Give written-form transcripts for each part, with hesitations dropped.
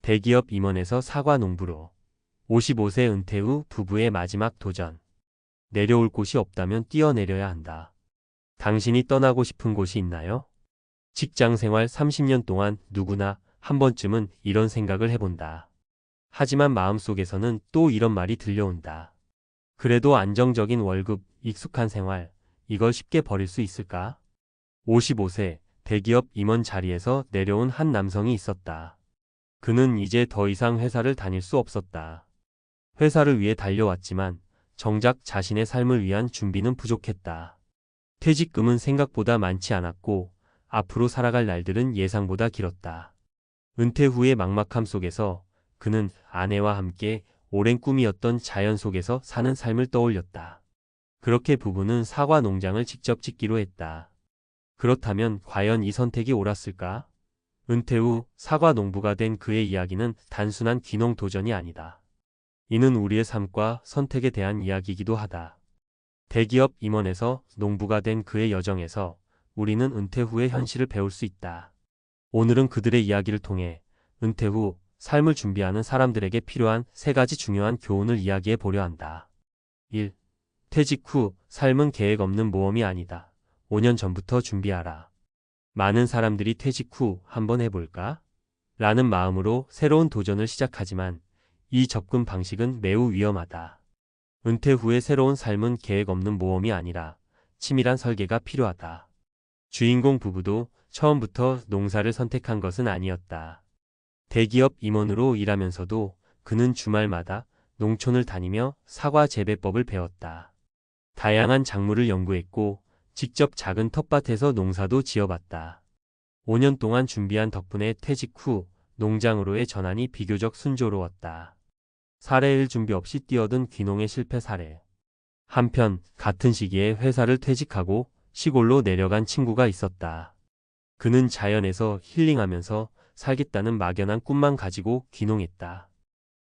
대기업 임원에서 사과 농부로. 55세 은퇴 후 부부의 마지막 도전. 내려올 곳이 없다면 뛰어내려야 한다. 당신이 떠나고 싶은 곳이 있나요? 직장 생활 30년 동안 누구나 한 번쯤은 이런 생각을 해본다. 하지만 마음속에서는 또 이런 말이 들려온다. 그래도 안정적인 월급, 익숙한 생활, 이걸 쉽게 버릴 수 있을까? 55세 대기업 임원 자리에서 내려온 한 남성이 있었다. 그는 이제 더 이상 회사를 다닐 수 없었다. 회사를 위해 달려왔지만 정작 자신의 삶을 위한 준비는 부족했다. 퇴직금은 생각보다 많지 않았고 앞으로 살아갈 날들은 예상보다 길었다. 은퇴 후의 막막함 속에서 그는 아내와 함께 오랜 꿈이었던 자연 속에서 사는 삶을 떠올렸다. 그렇게 부부는 사과 농장을 직접 짓기로 했다. 그렇다면 과연 이 선택이 옳았을까? 은퇴 후 사과 농부가 된 그의 이야기는 단순한 귀농 도전이 아니다. 이는 우리의 삶과 선택에 대한 이야기이기도 하다. 대기업 임원에서 농부가 된 그의 여정에서 우리는 은퇴 후의 현실을 배울 수 있다. 오늘은 그들의 이야기를 통해 은퇴 후 삶을 준비하는 사람들에게 필요한 3가지 중요한 교훈을 이야기해 보려 한다. 1. 퇴직 후 삶은 계획 없는 모험이 아니다. 5년 전부터 준비하라. 많은 사람들이 퇴직 후 한번 해볼까? 라는 마음으로 새로운 도전을 시작하지만 이 접근 방식은 매우 위험하다. 은퇴 후의 새로운 삶은 계획 없는 모험이 아니라 치밀한 설계가 필요하다. 주인공 부부도 처음부터 농사를 선택한 것은 아니었다. 대기업 임원으로 일하면서도 그는 주말마다 농촌을 다니며 사과 재배법을 배웠다. 다양한 작물을 연구했고 직접 작은 텃밭에서 농사도 지어봤다. 5년 동안 준비한 덕분에 퇴직 후 농장으로의 전환이 비교적 순조로웠다. 사례일 준비 없이 뛰어든 귀농의 실패 사례. 한편 같은 시기에 회사를 퇴직하고 시골로 내려간 친구가 있었다. 그는 자연에서 힐링하면서 살겠다는 막연한 꿈만 가지고 귀농했다.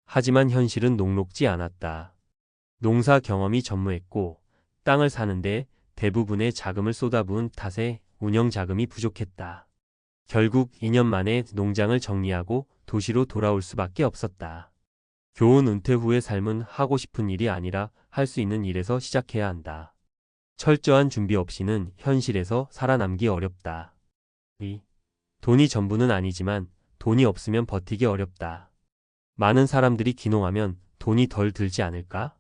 하지만 현실은 녹록지 않았다. 농사 경험이 전무했고 땅을 사는데 대부분의 자금을 쏟아부은 탓에 운영 자금이 부족했다. 결국 2년 만에 농장을 정리하고 도시로 돌아올 수밖에 없었다. 교훈: 은퇴 후의 삶은 하고 싶은 일이 아니라 할 수 있는 일에서 시작해야 한다. 철저한 준비 없이는 현실에서 살아남기 어렵다. 2. 돈이 전부는 아니지만 돈이 없으면 버티기 어렵다. 많은 사람들이 귀농하면 돈이 덜 들지 않을까?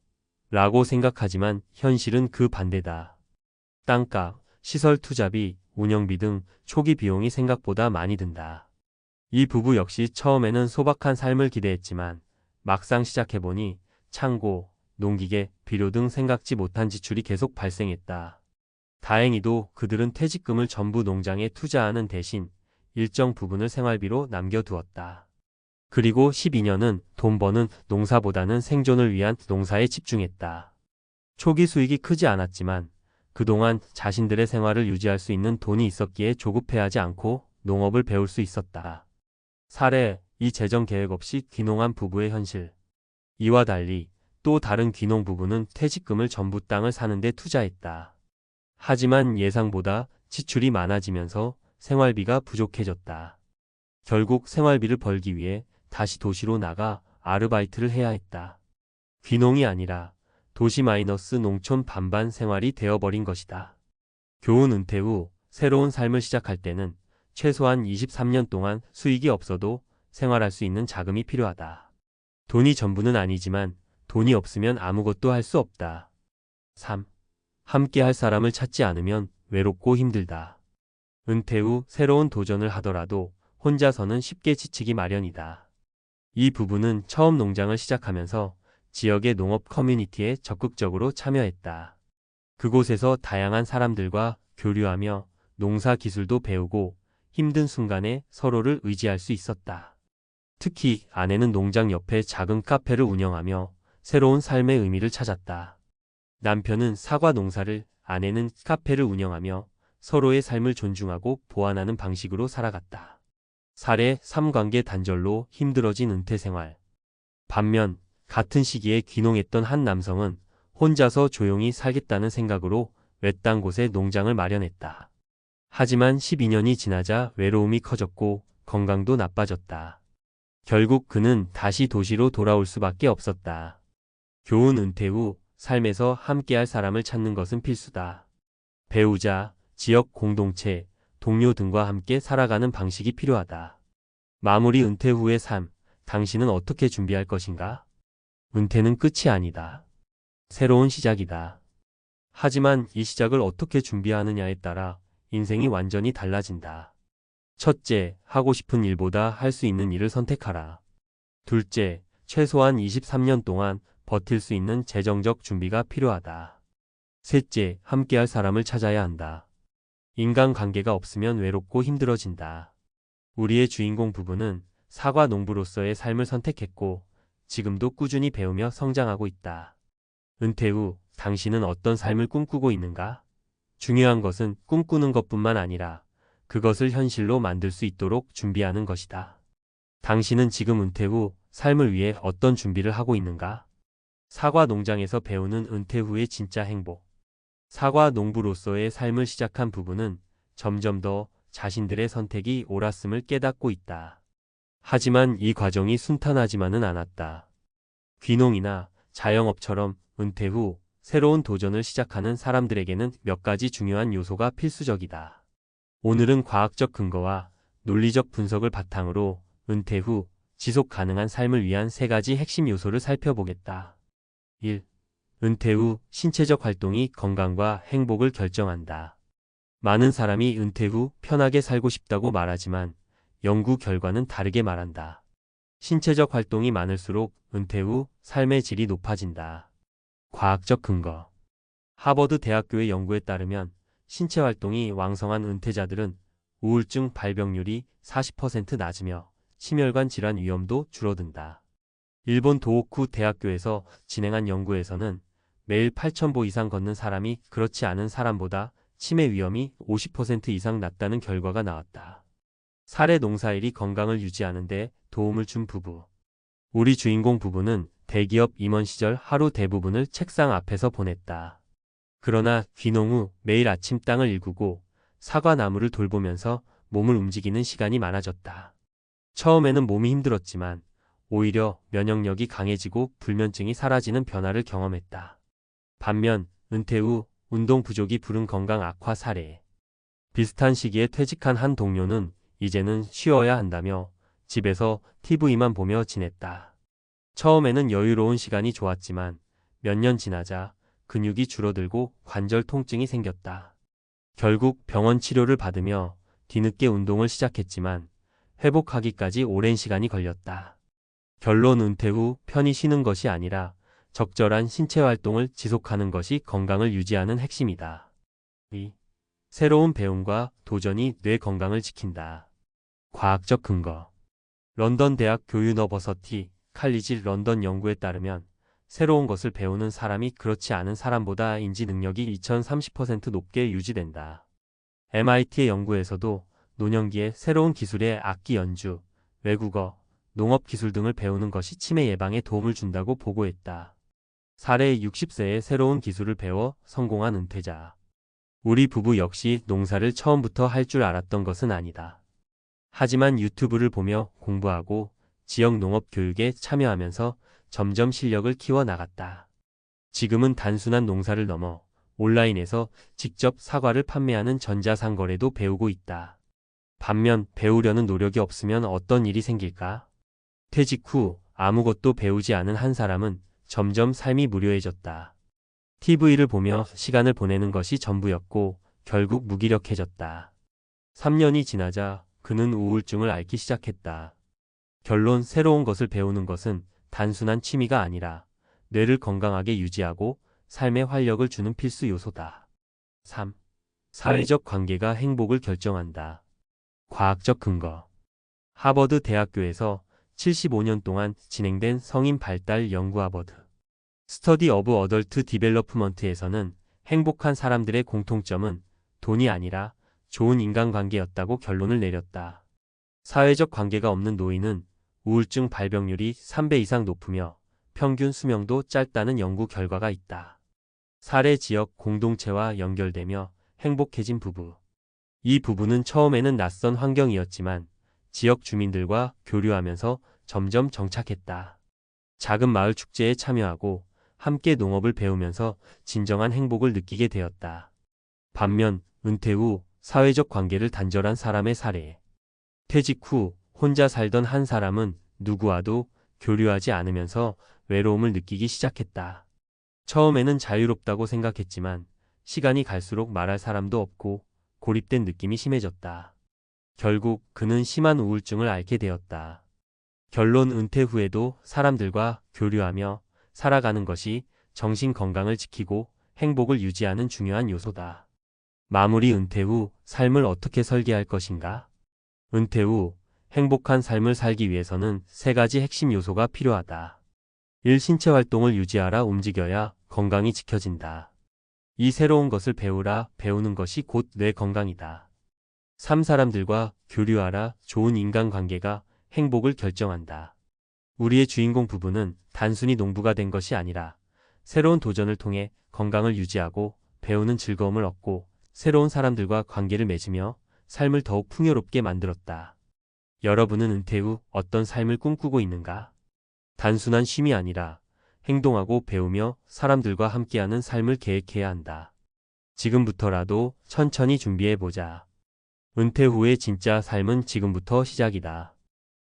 라고 생각하지만 현실은 그 반대다. 땅값, 시설 투자비, 운영비 등 초기 비용이 생각보다 많이 든다. 이 부부 역시 처음에는 소박한 삶을 기대했지만 막상 시작해보니 창고, 농기계, 비료 등 생각지 못한 지출이 계속 발생했다. 다행히도 그들은 퇴직금을 전부 농장에 투자하는 대신 일정 부분을 생활비로 남겨두었다. 그리고 12년은 돈 버는 농사보다는 생존을 위한 농사에 집중했다. 초기 수익이 크지 않았지만 그동안 자신들의 생활을 유지할 수 있는 돈이 있었기에 조급해하지 않고 농업을 배울 수 있었다. 사례: 이 재정 계획 없이 귀농한 부부의 현실. 이와 달리 또 다른 귀농 부부는 퇴직금을 전부 땅을 사는 데 투자했다. 하지만 예상보다 지출이 많아지면서 생활비가 부족해졌다. 결국 생활비를 벌기 위해 다시 도시로 나가 아르바이트를 해야 했다. 귀농이 아니라 도시 마이너스 농촌 반반 생활이 되어버린 것이다. 교훈: 은퇴 후 새로운 삶을 시작할 때는 최소한 23년 동안 수익이 없어도 생활할 수 있는 자금이 필요하다. 돈이 전부는 아니지만 돈이 없으면 아무것도 할 수 없다. 3. 함께 할 사람을 찾지 않으면 외롭고 힘들다. 은퇴 후 새로운 도전을 하더라도 혼자서는 쉽게 지치기 마련이다. 이 부부는 처음 농장을 시작하면서 지역의 농업 커뮤니티에 적극적으로 참여했다. 그곳에서 다양한 사람들과 교류하며 농사 기술도 배우고 힘든 순간에 서로를 의지할 수 있었다. 특히 아내는 농장 옆에 작은 카페를 운영하며 새로운 삶의 의미를 찾았다. 남편은 사과 농사를, 아내는 카페를 운영하며 서로의 삶을 존중하고 보완하는 방식으로 살아갔다. 사례: 삼관계 단절로 힘들어진 은퇴 생활. 반면 같은 시기에 귀농했던 한 남성은 혼자서 조용히 살겠다는 생각으로 외딴 곳에 농장을 마련했다. 하지만 12년이 지나자 외로움이 커졌고 건강도 나빠졌다. 결국 그는 다시 도시로 돌아올 수밖에 없었다. 교훈 은퇴 후 삶에서 함께할 사람을 찾는 것은 필수다. 배우자, 지역 공동체, 동료 등과 함께 살아가는 방식이 필요하다. 마무리 은퇴 후의 삶, 당신은 어떻게 준비할 것인가? 은퇴는 끝이 아니다. 새로운 시작이다. 하지만 이 시작을 어떻게 준비하느냐에 따라 인생이 완전히 달라진다. 첫째, 하고 싶은 일보다 할 수 있는 일을 선택하라. 둘째, 최소한 23년 동안 버틸 수 있는 재정적 준비가 필요하다. 셋째, 함께할 사람을 찾아야 한다. 인간관계가 없으면 외롭고 힘들어진다. 우리의 주인공 부부는 사과 농부로서의 삶을 선택했고 지금도 꾸준히 배우며 성장하고 있다. 은퇴 후 당신은 어떤 삶을 꿈꾸고 있는가? 중요한 것은 꿈꾸는 것뿐만 아니라 그것을 현실로 만들 수 있도록 준비하는 것이다. 당신은 지금 은퇴 후 삶을 위해 어떤 준비를 하고 있는가? 사과 농장에서 배우는 은퇴 후의 진짜 행복. 사과 농부로서의 삶을 시작한 부부는 점점 더 자신들의 선택이 옳았음을 깨닫고 있다. 하지만 이 과정이 순탄하지만은 않았다. 귀농이나 자영업처럼 은퇴 후 새로운 도전을 시작하는 사람들에게는 몇 가지 중요한 요소가 필수적이다. 오늘은 과학적 근거와 논리적 분석을 바탕으로 은퇴 후 지속 가능한 삶을 위한 3가지 핵심 요소를 살펴보겠다. 1. 은퇴 후 신체적 활동이 건강과 행복을 결정한다. 많은 사람이 은퇴 후 편하게 살고 싶다고 말하지만 연구 결과는 다르게 말한다. 신체적 활동이 많을수록 은퇴 후 삶의 질이 높아진다. 과학적 근거. 하버드 대학교의 연구에 따르면 신체 활동이 왕성한 은퇴자들은 우울증 발병률이 40% 낮으며 심혈관 질환 위험도 줄어든다. 일본 도호쿠 대학교에서 진행한 연구에서는 매일 8,000보 이상 걷는 사람이 그렇지 않은 사람보다 치매 위험이 50% 이상 낮다는 결과가 나왔다. 사례 농사일이 건강을 유지하는 데 도움을 준 부부. 우리 주인공 부부는 대기업 임원 시절 하루 대부분을 책상 앞에서 보냈다. 그러나 귀농 후 매일 아침 땅을 일구고 사과나무를 돌보면서 몸을 움직이는 시간이 많아졌다. 처음에는 몸이 힘들었지만 오히려 면역력이 강해지고 불면증이 사라지는 변화를 경험했다. 반면 은퇴 후 운동 부족이 부른 건강 악화 사례. 비슷한 시기에 퇴직한 한 동료는 이제는 쉬어야 한다며 집에서 TV만 보며 지냈다. 처음에는 여유로운 시간이 좋았지만 몇 년 지나자 근육이 줄어들고 관절 통증이 생겼다. 결국 병원 치료를 받으며 뒤늦게 운동을 시작했지만 회복하기까지 오랜 시간이 걸렸다. 결론 은퇴 후 편히 쉬는 것이 아니라 적절한 신체 활동을 지속하는 것이 건강을 유지하는 핵심이다. 2. 새로운 배움과 도전이 뇌 건강을 지킨다. 과학적 근거. 런던 대학 교유너버서티 칼리지 런던 연구에 따르면 새로운 것을 배우는 사람이 그렇지 않은 사람보다 인지 능력이 2030% 높게 유지된다. MIT의 연구에서도 노년기에 새로운 기술의 악기 연주, 외국어, 농업 기술 등을 배우는 것이 치매 예방에 도움을 준다고 보고했다. 사례 60세에 새로운 기술을 배워 성공한 은퇴자. 우리 부부 역시 농사를 처음부터 할 줄 알았던 것은 아니다. 하지만 유튜브를 보며 공부하고 지역 농업 교육에 참여하면서 점점 실력을 키워 나갔다. 지금은 단순한 농사를 넘어 온라인에서 직접 사과를 판매하는 전자상거래도 배우고 있다. 반면 배우려는 노력이 없으면 어떤 일이 생길까? 퇴직 후 아무것도 배우지 않은 한 사람은 점점 삶이 무료해졌다. TV를 보며 시간을 보내는 것이 전부였고 결국 무기력해졌다. 3년이 지나자 그는 우울증을 앓기 시작했다. 결론 새로운 것을 배우는 것은 단순한 취미가 아니라 뇌를 건강하게 유지하고 삶에 활력을 주는 필수 요소다. 3. 사회적 관계가 행복을 결정한다. 과학적 근거. 하버드 대학교에서 75년 동안 진행된 성인 발달 연구 하버드 스터디 오브 어덜트 디벨로프먼트에서는 행복한 사람들의 공통점은 돈이 아니라 좋은 인간관계였다고 결론을 내렸다. 사회적 관계가 없는 노인은 우울증 발병률이 3배 이상 높으며 평균 수명도 짧다는 연구 결과가 있다. 사례 지역 공동체와 연결되며 행복해진 부부. 이 부부는 처음에는 낯선 환경이었지만 지역 주민들과 교류하면서 점점 정착했다. 작은 마을 축제에 참여하고 함께 농업을 배우면서 진정한 행복을 느끼게 되었다. 반면 은퇴 후 사회적 관계를 단절한 사람의 사례. 퇴직 후 혼자 살던 한 사람은 누구와도 교류하지 않으면서 외로움을 느끼기 시작했다. 처음에는 자유롭다고 생각했지만 시간이 갈수록 말할 사람도 없고 고립된 느낌이 심해졌다. 결국 그는 심한 우울증을 앓게 되었다. 결론 은퇴 후에도 사람들과 교류하며 살아가는 것이 정신 건강을 지키고 행복을 유지하는 중요한 요소다. 마무리 은퇴 후 삶을 어떻게 설계할 것인가? 은퇴 후 행복한 삶을 살기 위해서는 세 가지 핵심 요소가 필요하다. 1. 신체 활동을 유지하라. 움직여야 건강이 지켜진다. 2. 새로운 것을 배우라. 배우는 것이 곧 뇌 건강이다. 3. 사람들과 교류하라. 좋은 인간관계가 행복을 결정한다. 우리의 주인공 부부는 단순히 농부가 된 것이 아니라 새로운 도전을 통해 건강을 유지하고 배우는 즐거움을 얻고 새로운 사람들과 관계를 맺으며 삶을 더욱 풍요롭게 만들었다. 여러분은 은퇴 후 어떤 삶을 꿈꾸고 있는가? 단순한 쉼이 아니라 행동하고 배우며 사람들과 함께하는 삶을 계획해야 한다. 지금부터라도 천천히 준비해보자. 은퇴 후의 진짜 삶은 지금부터 시작이다.